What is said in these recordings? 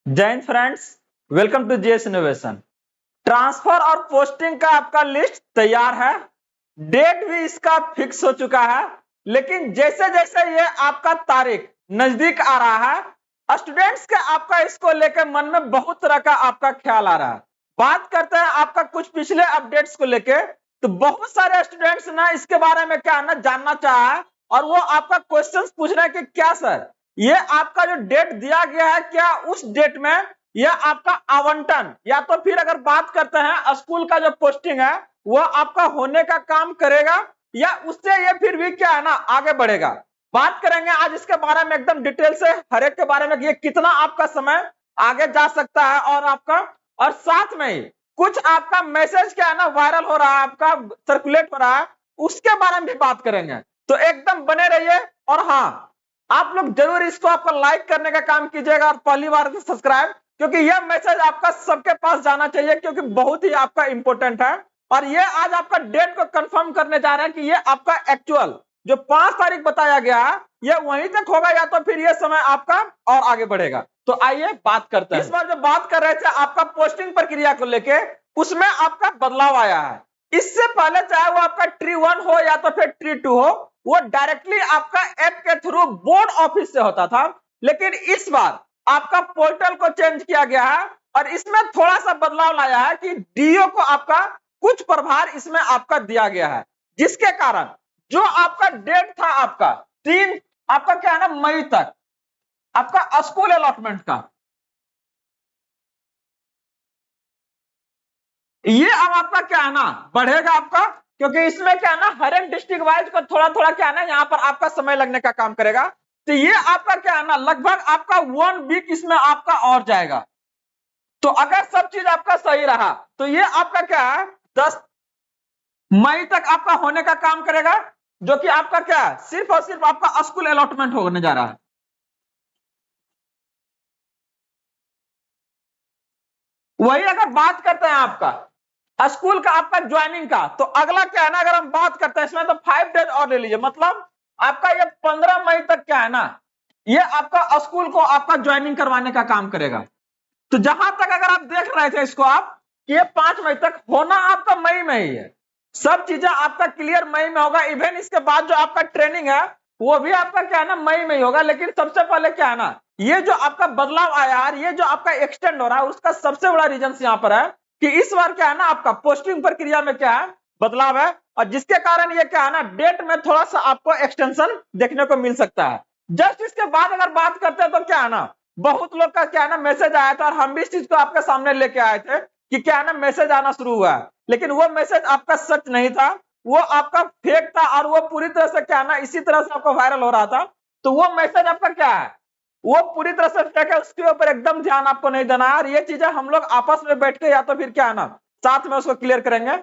जय Hind friends, welcome to GS innovation. Transfer और posting का आपका लिस्ट तैयार है, डेट भी इसका फिक्स हो चुका है। लेकिन जैसे जैसे ये आपका तारीख नजदीक आ रहा है, स्टूडेंट्स के आपका इसको लेकर मन में बहुत तरह का आपका ख्याल आ रहा है। बात करते हैं आपका कुछ पिछले अपडेट्स को लेके, तो बहुत सारे स्टूडेंट्स ना इसके बारे में क्या ना जानना चाहा है और वो आपका क्वेश्चंस पूछ रहे हैं कि क्या सर ये आपका जो डेट दिया गया है, क्या उस डेट में यह आपका आवंटन या तो फिर अगर बात करते हैं स्कूल का जो पोस्टिंग है वो आपका होने का काम करेगा या उससे ये फिर भी क्या है ना आगे बढ़ेगा। बात करेंगे आज इसके बारे में एकदम डिटेल से, हर एक के बारे में कि ये कितना आपका समय आगे जा सकता है और आपका, और साथ में ही कुछ आपका मैसेज क्या है ना वायरल हो रहा है, आपका सर्कुलेट हो रहा है, उसके बारे में भी बात करेंगे। तो एकदम बने रहिए। और हाँ, आप लोग जरूर इसको आपको लाइक करने का काम कीजिएगा और पहली बार तो सब्सक्राइब, क्योंकि यह मैसेज आपका सबके पास जाना चाहिए, क्योंकि बहुत ही आपका इंपॉर्टेंट है। और ये आज आपका डेट को कंफर्म करने जा रहे हैं कि ये आपका एक्चुअल जो 5 तारीख बताया गया है ये वहीं तक होगा या तो फिर ये समय आपका और आगे बढ़ेगा। तो आइए बात करते हैं। इस बार जो बात कर रहे थे आपका पोस्टिंग प्रक्रिया को लेके, उसमें आपका बदलाव आया है। इससे पहले चाहे वो आपका ट्री 1 हो या तो फिर ट्री 2 हो, वो डायरेक्टली आपका ऐप के थ्रू बोर्ड ऑफिस से होता था। लेकिन इस बार आपका पोर्टल को चेंज किया गया है और इसमें थोड़ा सा बदलाव लाया है कि डीओ को आपका कुछ प्रभार इसमें आपका दिया गया है, जिसके कारण जो आपका डेट था आपका 3 आपका क्या है ना मई तक आपका स्कूल अलॉटमेंट का, ये अब आपका क्या है ना बढ़ेगा आपका, क्योंकि इसमें क्या है ना हर एक डिस्ट्रिक्ट वाइज को थोड़ा थोड़ा क्या है ना यहाँ पर आपका समय लगने का काम करेगा। तो ये आपका क्या है ना लगभग आपका 1 वीक इसमें आपका और जाएगा। तो अगर सब चीज आपका सही रहा तो ये आपका क्या है 10 मई तक आपका होने का काम करेगा, जो कि आपका क्या है सिर्फ और सिर्फ आपका स्कूल अलॉटमेंट होने जा रहा है। वही अगर बात करते हैं आपका स्कूल का आपका ज्वाइनिंग का, तो अगला क्या है ना अगर हम बात करते हैं इसमें तो 5 डेज और ले लीजिए, मतलब आपका ये 15 मई तक क्या है ना ये आपका स्कूल को आपका ज्वाइनिंग करवाने का काम करेगा। तो जहां तक अगर आप देख रहे थे इसको आप कि ये 5 मई तक होना आपका मई में ही है, सब चीजें आपका क्लियर मई में होगा। इवन इसके बाद जो आपका ट्रेनिंग है वो भी आपका क्या है ना मई में ही होगा। लेकिन सबसे पहले क्या है ना ये जो आपका बदलाव आया है, ये जो आपका एक्सटेंड हो रहा है, उसका सबसे बड़ा रीजन यहाँ पर है कि इस बार क्या है ना आपका पोस्टिंग प्रक्रिया में क्या है बदलाव है, और जिसके कारण ये क्या है ना डेट में थोड़ा सा आपको एक्सटेंशन देखने को मिल सकता है। जस्ट इसके बाद अगर बात करते हैं तो क्या है ना बहुत लोग का क्या है ना मैसेज आया था और हम भी इस चीज को आपके सामने लेके आए थे कि क्या है ना मैसेज आना शुरू हुआ है, लेकिन वो मैसेज आपका सच नहीं था, वो आपका फेक था और वो पूरी तरह से क्या है ना इसी तरह से आपको वायरल हो रहा था। तो वो मैसेज आपका क्या है वो पूरी तरह से फेक है, उसके ऊपर एकदम ध्यान आपको नहीं देना है। और ये चीजें हम लोग आपस में बैठ के या तो फिर क्या है ना साथ में उसको क्लियर करेंगे।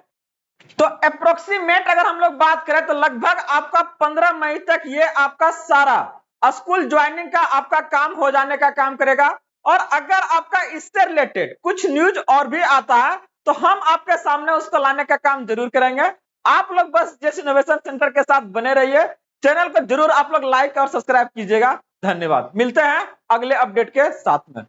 तो अप्रोक्सीमेट अगर हम लोग बात करें तो लगभग आपका 15 मई तक ये आपका सारा स्कूल ज्वाइनिंग का आपका काम हो जाने का काम करेगा। और अगर आपका इससे रिलेटेड कुछ न्यूज और भी आता है तो हम आपके सामने उसको लाने का काम जरूर करेंगे। आप लोग बस जेस इनोवेशन सेंटर के साथ बने रहिए, चैनल को जरूर आप लोग लाइक और सब्सक्राइब कीजिएगा। धन्यवाद, मिलते हैं अगले अपडेट के साथ में।